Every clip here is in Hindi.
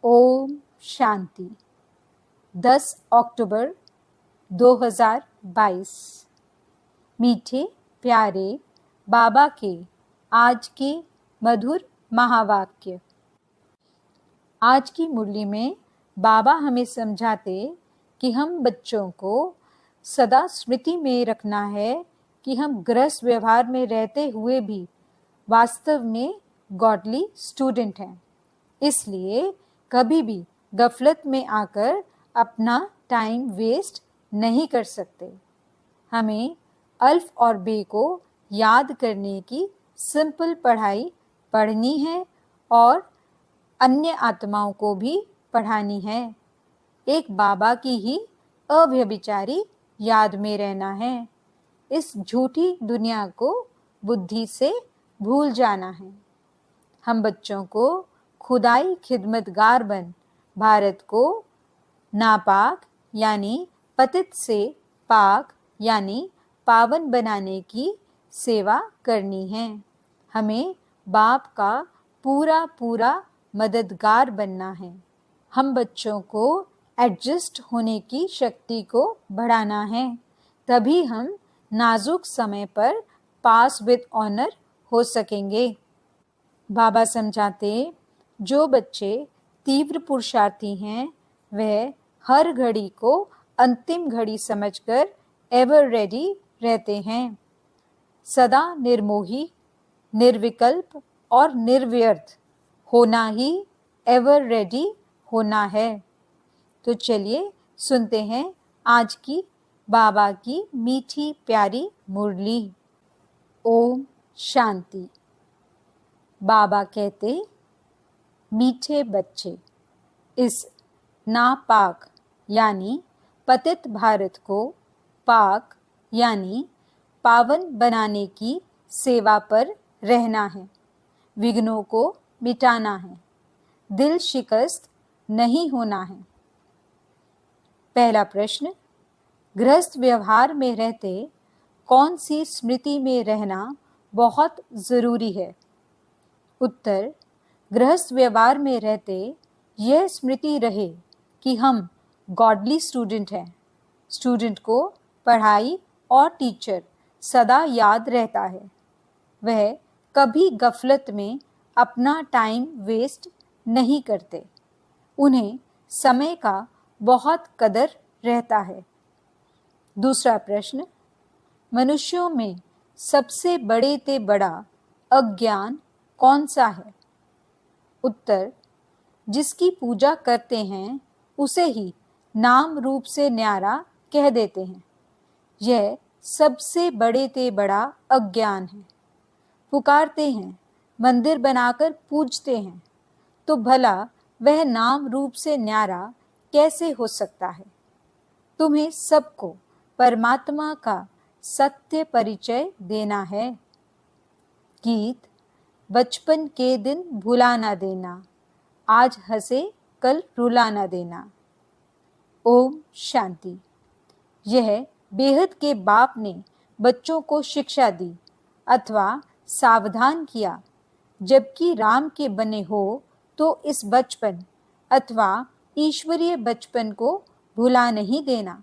ओम शांति। 10 अक्टूबर 2022। मीठे प्यारे बाबा के आज के मधुर महावाक्य। आज की मुरली में बाबा हमें समझाते कि हम बच्चों को सदा स्मृति में रखना है कि हम गृहस्थ व्यवहार में रहते हुए भी वास्तव में गॉडली स्टूडेंट हैं। इसलिए कभी भी गफलत में आकर अपना टाइम वेस्ट नहीं कर सकते। हमें अल्फ और बे को याद करने की सिंपल पढ़ाई पढ़नी है और अन्य आत्माओं को भी पढ़ानी है। एक बाबा की ही अव्यभिचारी याद में रहना है। इस झूठी दुनिया को बुद्धि से भूल जाना है। हम बच्चों को खुदाई खिदमतगार बन भारत को नापाक यानी पतित से पाक यानी पावन बनाने की सेवा करनी है। हमें बाप का पूरा पूरा मददगार बनना है। हम बच्चों को एडजस्ट होने की शक्ति को बढ़ाना है, तभी हम नाजुक समय पर पास विद ऑनर हो सकेंगे। बाबा समझाते, जो बच्चे तीव्र पुरुषार्थी हैं वह हर घड़ी को अंतिम घड़ी समझकर एवर रेडी रहते हैं। सदा निर्मोही, निर्विकल्प और निर्व्यर्थ होना ही एवर रेडी होना है। तो चलिए सुनते हैं आज की बाबा की मीठी प्यारी मुरली। ओम शांति। बाबा कहते, मीठे बच्चे, इस नापाक यानी पतित भारत को पाक यानी पावन बनाने की सेवा पर रहना है। विघ्नों को मिटाना है, दिल शिकस्त नहीं होना है। पहला प्रश्न, गृहस्थ व्यवहार में रहते कौन सी स्मृति में रहना बहुत जरूरी है? उत्तर, गृहस्थ व्यवहार में रहते यह स्मृति रहे कि हम गॉडली स्टूडेंट हैं। स्टूडेंट को पढ़ाई और टीचर सदा याद रहता है। वह कभी गफलत में अपना टाइम वेस्ट नहीं करते। उन्हें समय का बहुत कदर रहता है। दूसरा प्रश्न, मनुष्यों में सबसे बड़े ते बड़ा अज्ञान कौन सा है? उत्तर, जिसकी पूजा करते हैं उसे ही नाम रूप से न्यारा कह देते हैं। यह सबसे बड़े ते बड़ा अज्ञान है। पुकारते हैं, मंदिर बनाकर पूजते हैं, तो भला वह नाम रूप से न्यारा कैसे हो सकता है? तुम्हें सबको परमात्मा का सत्य परिचय देना है। गीत, बचपन के दिन भुला ना देना, आज हंसे कल रुला ना देना। ओम शांति। यह बेहद के बाप ने बच्चों को शिक्षा दी अथवा सावधान किया। जबकि राम के बने हो तो इस बचपन अथवा ईश्वरीय बचपन को भुला नहीं देना।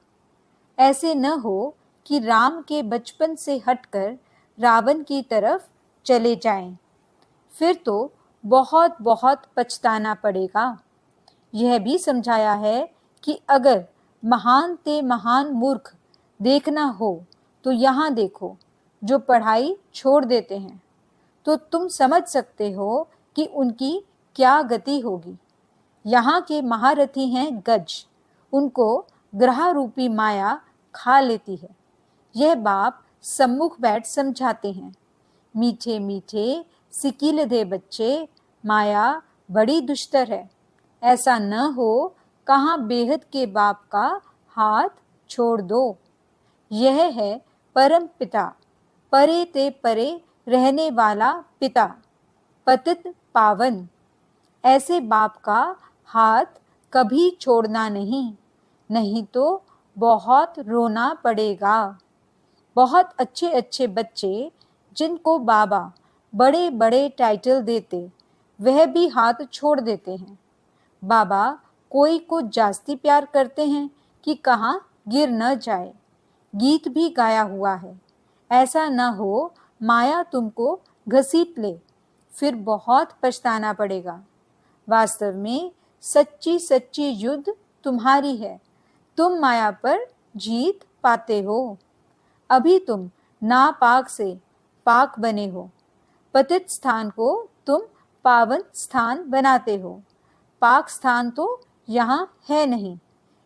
ऐसे न हो कि राम के बचपन से हटकर रावण की तरफ चले जाएं। फिर तो बहुत बहुत पछताना पड़ेगा। यह भी समझाया है कि अगर महान ते महान मूर्ख देखना हो तो यहाँ देखो, जो पढ़ाई छोड़ देते हैं, तो तुम समझ सकते हो कि उनकी क्या गति होगी। यहाँ के महारथी हैं गज, उनको ग्रह रूपी माया खा लेती है। यह बाप सम्मुख बैठ समझाते हैं, मीठे मीठे सिकीलधे बच्चे, माया बड़ी दुष्टर है। ऐसा न हो कहाँ बेहद के बाप का हाथ छोड़ दो। यह है परम पिता, परे ते परे रहने वाला पिता, पतित पावन। ऐसे बाप का हाथ कभी छोड़ना नहीं, नहीं तो बहुत रोना पड़ेगा। बहुत अच्छे अच्छे बच्चे जिनको बाबा बड़े बड़े टाइटल देते, वह भी हाथ छोड़ देते हैं। बाबा कोई को जास्ती प्यार करते हैं कि कहाँ गिर न जाए। गीत भी गाया हुआ है, ऐसा न हो माया तुमको घसीट ले, फिर बहुत पछताना पड़ेगा। वास्तव में सच्ची सच्ची युद्ध तुम्हारी है, तुम माया पर जीत पाते हो। अभी तुम नापाक से पाक बने हो, पतित स्थान को तुम पावन स्थान बनाते हो। पाक स्थान तो यहाँ है नहीं,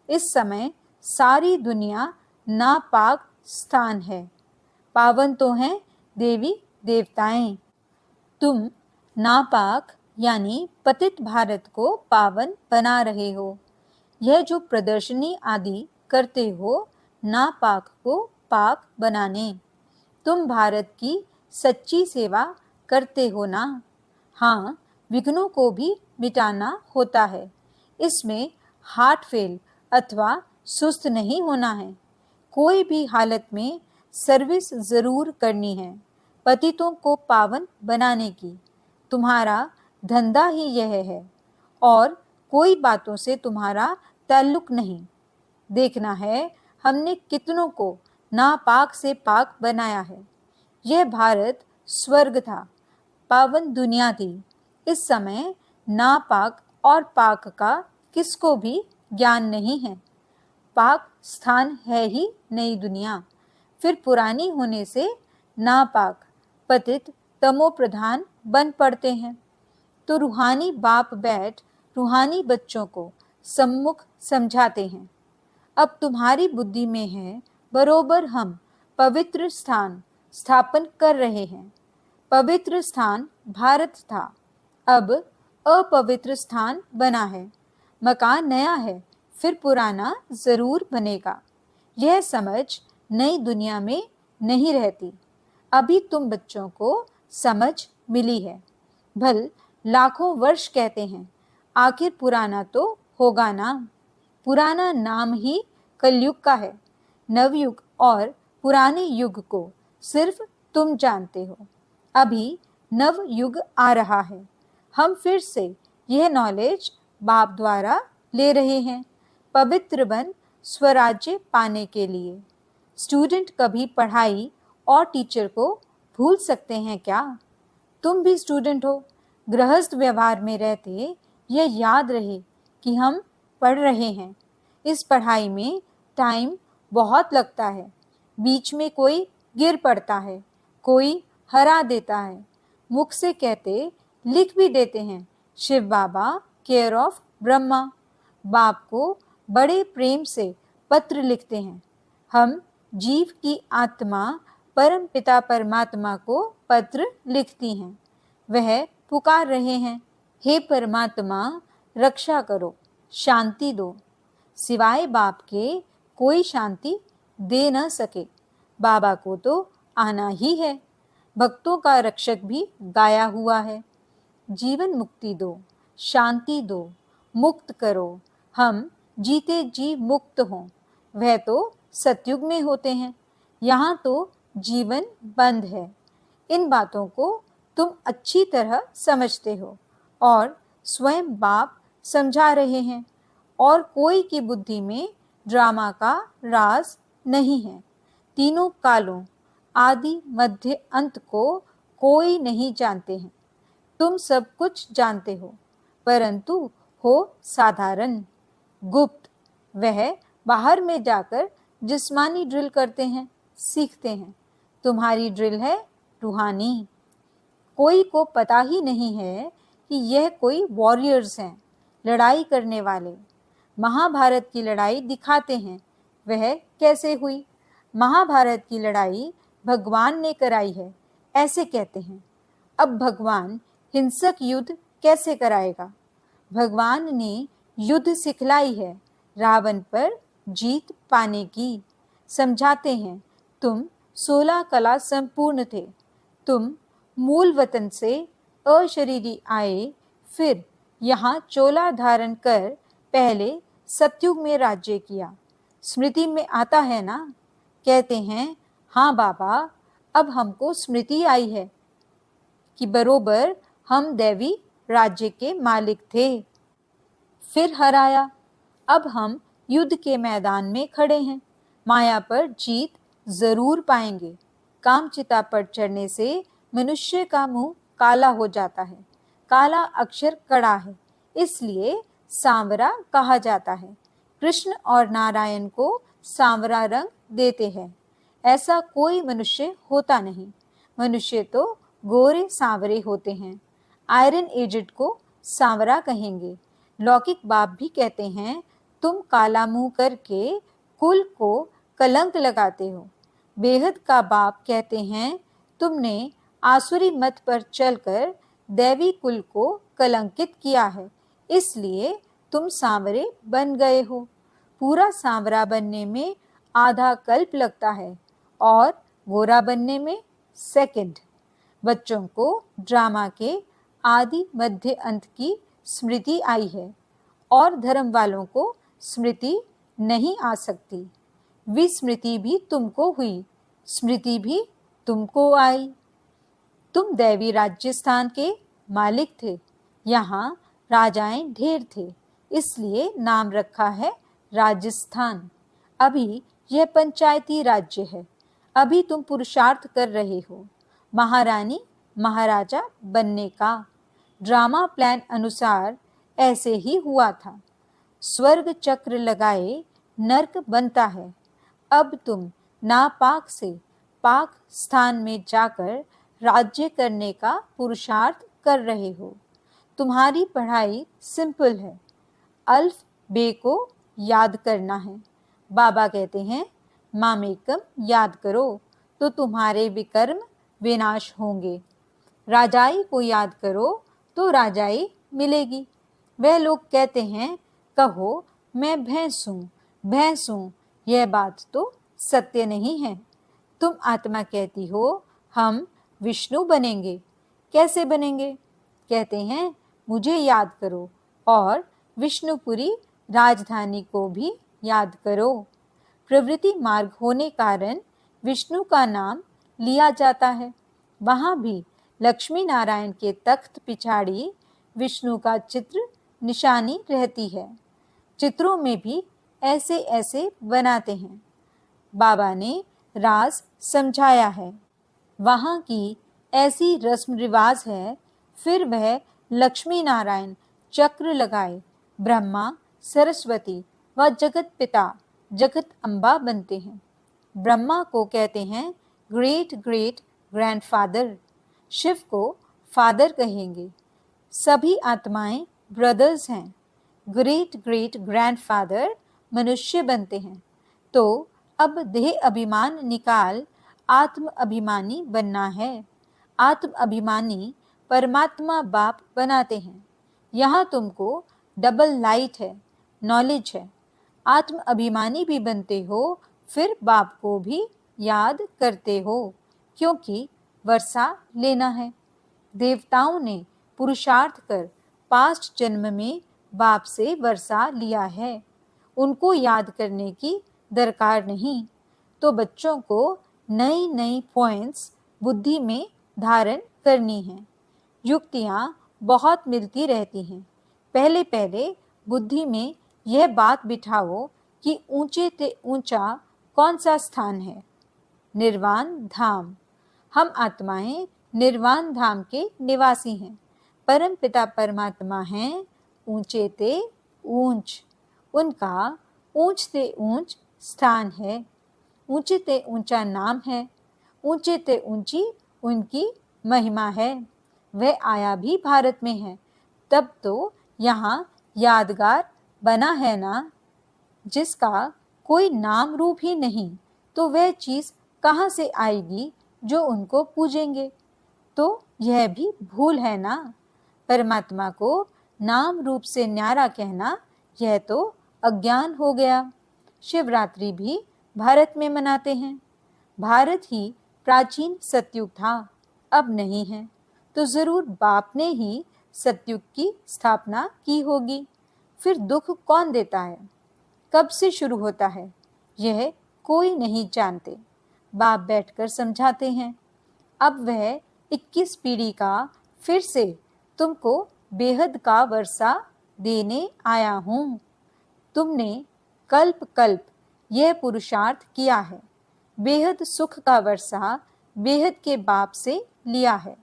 इस समय सारी दुनिया नापाक स्थान है। पावन तो हैं देवी देवताएं। तुम नापाक यानी पतित भारत को पावन बना रहे हो। यह जो प्रदर्शनी आदि करते हो, नापाक को पाक बनाने। तुम भारत की सच्ची सेवा करते हो ना? हाँ, विघ्नों को भी मिटाना होता है। इसमें हार्ट फेल अथवा सुस्त नहीं होना है। कोई भी हालत में सर्विस जरूर करनी है, पतितों को पावन बनाने की। तुम्हारा धंधा ही यह है और कोई बातों से तुम्हारा ताल्लुक नहीं। देखना है हमने कितनों को नापाक से पाक बनाया है। यह भारत स्वर्ग था, पावन दुनिया थी। इस समय नापाक और पाक का किसको भी ज्ञान नहीं है। पाक स्थान है ही नई दुनिया, फिर पुरानी होने से नापाक पतित तमो प्रधान बन पड़ते हैं। तो रूहानी बाप बैठ रूहानी बच्चों को सम्मुख समझाते हैं। अब तुम्हारी बुद्धि में है, बरोबर हम पवित्र स्थान स्थापन कर रहे हैं। पवित्र स्थान भारत था, अब अपवित्र स्थान बना है। मकान नया है, फिर पुराना जरूर बनेगा। यह समझ नई दुनिया में नहीं रहती। अभी तुम बच्चों को समझ मिली है। भल लाखों वर्ष कहते हैं, आखिर पुराना तो होगा ना। पुराना नाम ही कलयुग का है। नवयुग और पुराने युग को सिर्फ तुम जानते हो। अभी नव युग आ रहा है। हम फिर से यह नॉलेज बाप द्वारा ले रहे हैं, पवित्र बन स्वराज्य पाने के लिए। स्टूडेंट कभी पढ़ाई और टीचर को भूल सकते हैं क्या? तुम भी स्टूडेंट हो। गृहस्थ व्यवहार में रहते यह याद रहे कि हम पढ़ रहे हैं। इस पढ़ाई में टाइम बहुत लगता है। बीच में कोई गिर पड़ता है, कोई हरा देता है। मुख से कहते लिख भी देते हैं, शिव बाबा केयर ऑफ ब्रह्मा। बाप को बड़े प्रेम से पत्र लिखते हैं। हम जीव की आत्मा परम पिता परमात्मा को पत्र लिखती हैं। वह पुकार रहे हैं, हे परमात्मा रक्षा करो, शांति दो। सिवाय बाप के कोई शांति दे न सके। बाबा को तो आना ही है। भक्तों का रक्षक भी गाया हुआ है। जीवन मुक्ति दो, शांति दो, मुक्त करो। हम जीते जी मुक्त हों। वह तो सतयुग में होते हैं, यहाँ तो जीवन बंद है। इन बातों को तुम अच्छी तरह समझते हो और स्वयं बाप समझा रहे हैं। और कोई की बुद्धि में ड्रामा का राज नहीं है। तीनों कालों आदि मध्य अंत को कोई नहीं जानते हैं। तुम सब कुछ जानते हो, परंतु हो साधारण, गुप्त। वह बाहर में जाकर जिस्मानी ड्रिल करते हैं, सीखते हैं। तुम्हारी ड्रिल है रूहानी। कोई को पता ही नहीं है कि यह कोई वॉरियर्स हैं, लड़ाई करने वाले। महाभारत की लड़ाई दिखाते हैं, वह कैसे हुई। महाभारत की लड़ाई भगवान ने कराई है, ऐसे कहते हैं। अब भगवान हिंसक युद्ध कैसे कराएगा? भगवान ने युद्ध सिखलाई है रावण पर जीत पाने की। समझाते हैं, तुम 16 कला संपूर्ण थे। तुम मूल वतन से अशरीरी आए, फिर यहाँ चोला धारण कर पहले सतयुग में राज्य किया। स्मृति में आता है ना? कहते हैं, हाँ बाबा, अब हमको स्मृति आई है कि बरोबर हम दैवी राज्य के मालिक थे। फिर हराया। अब हम युद्ध के मैदान में खड़े हैं, माया पर जीत जरूर पाएंगे। कामचिता पर चढ़ने से मनुष्य का मुंह काला हो जाता है। काला अक्षर कड़ा है, इसलिए सांवरा कहा जाता है। कृष्ण और नारायण को सांवरा रंग देते हैं। ऐसा कोई मनुष्य होता नहीं। मनुष्य तो गोरे सांवरे होते हैं। आयरन एजेड को सांवरा कहेंगे। लौकिक बाप भी कहते हैं, तुम काला मुंह करके कुल को कलंक लगाते हो। बेहद का बाप कहते हैं, तुमने आसुरी मत पर चलकर दैवी कुल को कलंकित किया है, इसलिए तुम सांवरे बन गए हो। पूरा सांवरा बनने में आधा कल्प लगता है और गोरा बनने में सेकंड। बच्चों को ड्रामा के आदि मध्य अंत की स्मृति आई है और धर्म वालों को स्मृति नहीं आ सकती। विस्मृति भी तुमको हुई, स्मृति भी तुमको आई। तुम दैवी राजस्थान के मालिक थे। यहाँ राजाएं ढेर थे, इसलिए नाम रखा है राजस्थान। अभी यह पंचायती राज्य है। अभी तुम पुरुषार्थ कर रहे हो महारानी महाराजा बनने का। ड्रामा प्लान अनुसार ऐसे ही हुआ था। स्वर्ग चक्र लगाए नर्क बनता है। अब तुम नापाक से पाक स्थान में जाकर राज्य करने का पुरुषार्थ कर रहे हो। तुम्हारी पढ़ाई सिंपल है, अल्फ बे को याद करना है। बाबा कहते हैं, मामेकम याद करो तो तुम्हारे विकर्म विनाश होंगे। राजाई को याद करो तो राजाई मिलेगी। वह लोग कहते हैं, कहो मैं भैंस हूँ, भैंस हूँ। यह बात तो सत्य नहीं है। तुम आत्मा कहती हो, हम विष्णु बनेंगे। कैसे बनेंगे? कहते हैं, मुझे याद करो और विष्णुपुरी राजधानी को भी याद करो। प्रवृत्ति मार्ग होने कारण विष्णु का नाम लिया जाता है। वहाँ भी लक्ष्मी नारायण के तख्त पिछाड़ी विष्णु का चित्र निशानी रहती है। चित्रों में भी ऐसे ऐसे बनाते हैं। बाबा ने राज समझाया है। वहाँ की ऐसी रस्म रिवाज है। फिर वह लक्ष्मी नारायण चक्र लगाए ब्रह्मा सरस्वती व जगत पिता जगत अम्बा बनते हैं। ब्रह्मा को कहते हैं ग्रेट ग्रेट ग्रैंडफादर। शिव को फादर कहेंगे। सभी आत्माएं ब्रदर्स हैं। ग्रेट ग्रेट ग्रैंडफादर मनुष्य बनते हैं। तो अब देह अभिमान निकाल आत्म अभिमानी बनना है। आत्म अभिमानी परमात्मा बाप बनाते हैं। यहाँ तुमको डबल लाइट है, नॉलेज है। आत्म अभिमानी भी बनते हो, फिर बाप को भी याद करते हो, क्योंकि वर्षा लेना है। देवताओं ने पुरुषार्थ कर पास्ट जन्म में बाप से वर्षा लिया है। उनको याद करने की दरकार नहीं। तो बच्चों को नई नई पॉइंट्स बुद्धि में धारण करनी है। युक्तियाँ बहुत मिलती रहती हैं। पहले पहले बुद्धि में यह बात बिठाओ कि ऊंचे से ऊंचा कौन सा स्थान है। निर्वाण धाम। हम आत्माएं निर्वाण धाम के निवासी हैं। परम पिता परमात्मा हैं ऊंचे ते ऊंच। उनका ऊंच से ऊंच स्थान है। ऊंचे ते ऊंचा नाम है। ऊंचे ते ऊंची उनकी महिमा है। वह आया भी भारत में है, तब तो यहाँ यादगार बना है ना। जिसका कोई नाम रूप ही नहीं, तो वह चीज़ कहाँ से आएगी जो उनको पूजेंगे। तो यह भी भूल है ना। परमात्मा को नाम रूप से न्यारा कहना, यह तो अज्ञान हो गया। शिवरात्रि भी भारत में मनाते हैं। भारत ही प्राचीन सतयुग था, अब नहीं है। तो जरूर बाप ने ही सतयुग की स्थापना की होगी। फिर दुख कौन देता है, कब से शुरू होता है, यह कोई नहीं जानते। बाप बैठकर समझाते हैं। अब वह 21 पीढ़ी का फिर से तुमको बेहद का वर्षा देने आया हूँ। तुमने कल्प कल्प यह पुरुषार्थ किया है, बेहद सुख का वर्षा बेहद के बाप से लिया है।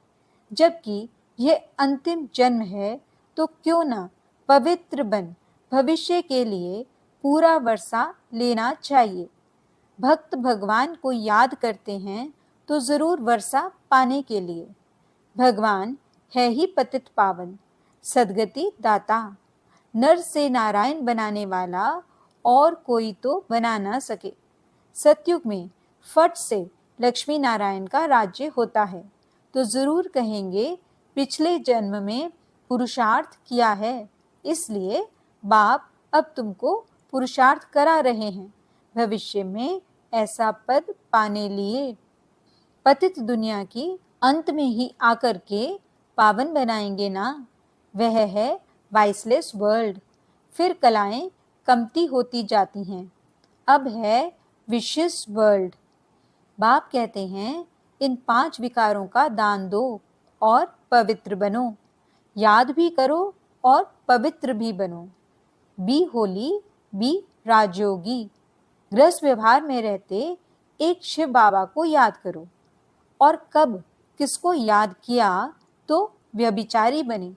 जबकि यह अंतिम जन्म है, तो क्यों ना पवित्र बन भविष्य के लिए पूरा वर्षा लेना चाहिए। भक्त भगवान को याद करते हैं तो जरूर वर्षा पाने के लिए। भगवान है ही पतित पावन, सद्गति दाता, नर से नारायण बनाने वाला और कोई तो बना ना सके। सतयुग में फट से लक्ष्मी नारायण का राज्य होता है तो जरूर कहेंगे पिछले जन्म में पुरुषार्थ किया है, इसलिए बाप अब तुमको पुरुषार्थ करा रहे हैं, भविष्य में ऐसा पद पाने लिए। पतित दुनिया की अंत में ही आकर के पावन बनाएंगे ना, वह है वाइसलेस वर्ल्ड। फिर कलाएं कमती होती जाती हैं, अब है विशिष्ट वर्ल्ड। बाप कहते हैं इन 5 विकारों का दान दो और पवित्र बनो, याद भी करो और पवित्र भी बनो। Be holy, be Rajyogi. गृहस्थ व्यवहार में रहते एक शिव बाबा को याद करो, और कब किसको याद किया तो व्यभिचारी बने।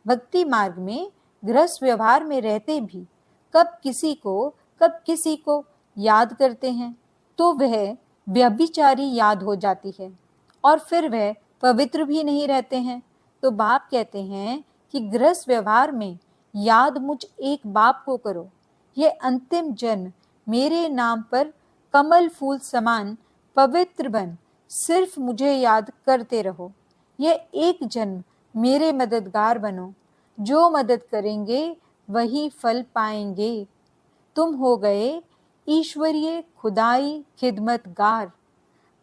भक्ति मार्ग में गृहस्थ व्यवहार में रहते भी कब किसी को याद करते हैं तो वह व्यभिचारी याद हो जाती है और फिर वह पवित्र भी नहीं रहते हैं। तो बाप कहते हैं कि गृहस्थ व्यवहार में याद मुझ एक बाप को करो। ये अंतिम जन्म मेरे नाम पर कमल फूल समान पवित्र बन सिर्फ मुझे याद करते रहो। यह एक जन्म मेरे मददगार बनो, जो मदद करेंगे वही फल पाएंगे। तुम हो गए ईश्वरीय खुदाई खिदमतगार।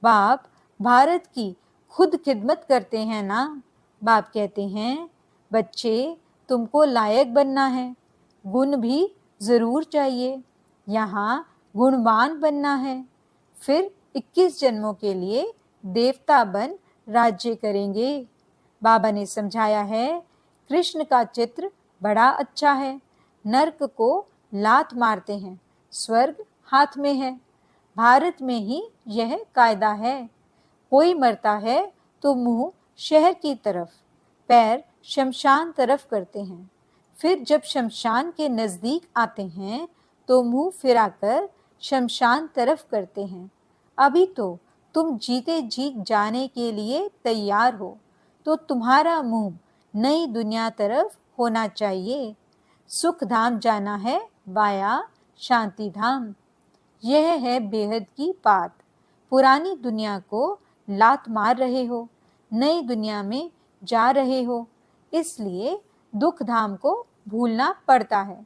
बाप भारत की खुद खिदमत करते हैं ना। बाप कहते हैं बच्चे तुमको लायक बनना है, गुण भी जरूर चाहिए, यहाँ गुणवान बनना है। फिर 21 जन्मों के लिए देवता बन राज्य करेंगे। बाबा ने समझाया है कृष्ण का चित्र बड़ा अच्छा है, नरक को लात मारते हैं, स्वर्ग हाथ में है। भारत में ही यह कायदा है। कोई मरता है तो मुंह शहर की तरफ, पैर शमशान तरफ करते हैं। फिर जब शमशान के नजदीक आते हैं तो मुंह फिराकर शमशान तरफ करते हैं। अभी तो तुम जीते जी जाने के लिए तैयार हो, तो तुम्हारा मुंह नई दुनिया तरफ होना चाहिए। सुख धाम जाना है वाया शांति धाम। यह है बेहद की बात। पुरानी दुनिया को लात मार रहे हो, नई दुनिया में जा रहे हो, इसलिए दुख धाम को भूलना पड़ता है।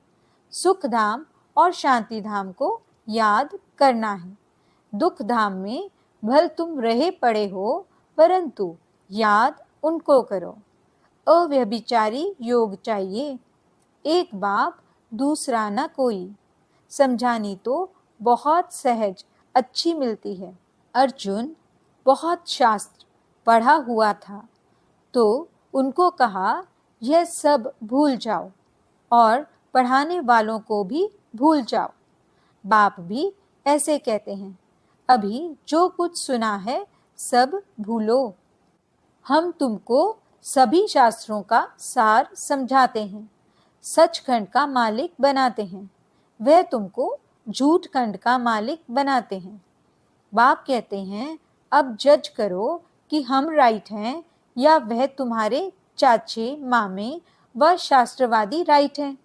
सुख धाम और शांति धाम को याद करना है। दुख धाम में भल तुम रहे पड़े हो, परंतु याद उनको करो। अव्यभिचारी योग चाहिए, एक बाप दूसरा न कोई। समझानी तो बहुत सहज अच्छी मिलती है। अर्जुन बहुत शास्त्र पढ़ा हुआ था तो उनको कहा यह सब भूल जाओ और पढ़ाने वालों को भी भूल जाओ। बाप भी ऐसे कहते हैं, अभी जो कुछ सुना है सब भूलो। हम तुमको सभी शास्त्रों का सार समझाते हैं, सचखंड का मालिक बनाते हैं, वह तुमको झूठ खंड का मालिक बनाते हैं। बाप कहते हैं अब जज करो कि हम राइट हैं या वह तुम्हारे चाचे मामे व शास्त्रवादी राइट हैं।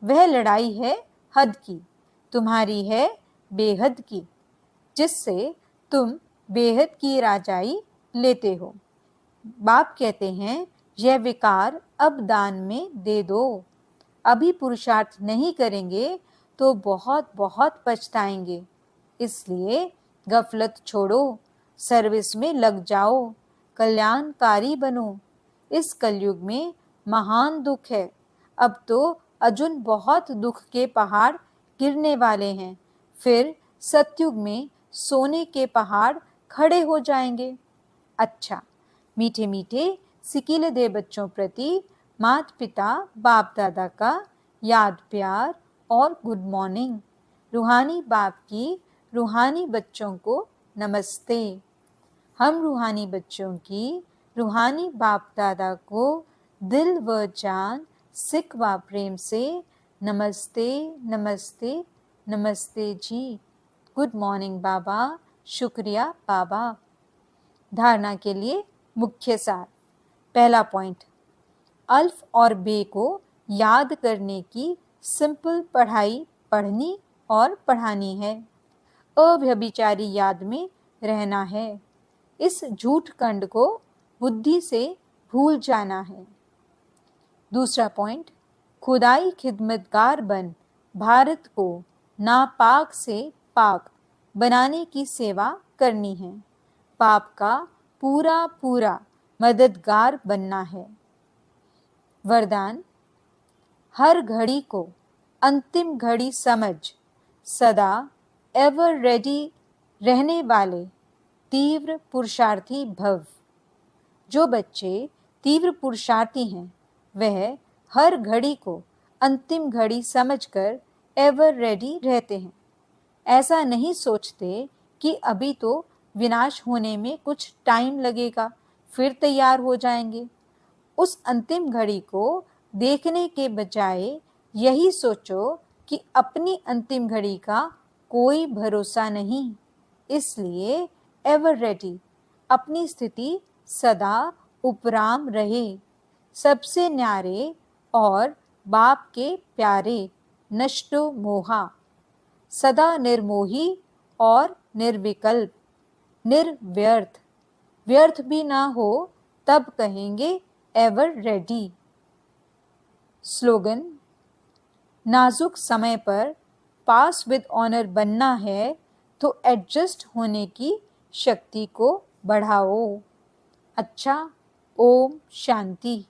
वह लड़ाई है हद की, तुम्हारी है बेहद की, जिससे तुम बेहद की राजाई लेते हो। बाप कहते हैं यह विकार अब दान में दे दो। अभी पुरुषार्थ नहीं करेंगे तो बहुत बहुत पछताएंगे, इसलिए गफलत छोड़ो, सर्विस में लग जाओ, कल्याणकारी बनो। इस कलयुग में महान दुख है, अब तो अर्जुन बहुत दुख के पहाड़ गिरने वाले हैं, फिर सतयुग में सोने के पहाड़ खड़े हो जाएंगे। अच्छा, मीठे मीठे सिकीले दे बच्चों प्रति माता पिता बाप दादा का याद प्यार और गुड मॉर्निंग। रूहानी बाप की रूहानी बच्चों को नमस्ते। हम रूहानी बच्चों की रूहानी बाप दादा को दिल व जान सिक व प्रेम से नमस्ते नमस्ते नमस्ते जी। गुड मॉर्निंग बाबा, शुक्रिया बाबा। धारणा के लिए मुख्य सार। पहला पॉइंट, अल्फ और बे को याद करने की सिंपल पढ़ाई पढ़नी और पढ़ानी है। अव्यभिचारी याद में रहना है। इस झूठ खंड को बुद्धि से भूल जाना है। दूसरा पॉइंट, खुदाई खिदमतगार बन भारत को नापाक से पाक बनाने की सेवा करनी है। पाप का पूरा पूरा मददगार बनना है। वरदान, हर घड़ी को अंतिम घड़ी समझ सदा एवर रेडी रहने वाले तीव्र पुरुषार्थी भव। जो बच्चे तीव्र पुरुषार्थी हैं वह हर घड़ी को अंतिम घड़ी समझकर एवर रेडी रहते हैं। ऐसा नहीं सोचते कि अभी तो विनाश होने में कुछ टाइम लगेगा, फिर तैयार हो जाएंगे। उस अंतिम घड़ी को देखने के बजाय यही सोचो कि अपनी अंतिम घड़ी का कोई भरोसा नहीं, इसलिए एवर रेडी अपनी स्थिति सदा उपराम रहे। सबसे न्यारे और बाप के प्यारे नष्टो मोहा, सदा निर्मोही और निर्विकल्प, निर्व्यर्थ, व्यर्थ भी ना हो तब कहेंगे एवर रेडी। स्लोगन, नाजुक समय पर पास विद ऑनर बनना है तो एडजस्ट होने की शक्ति को बढ़ाओ। अच्छा, ओम शांति।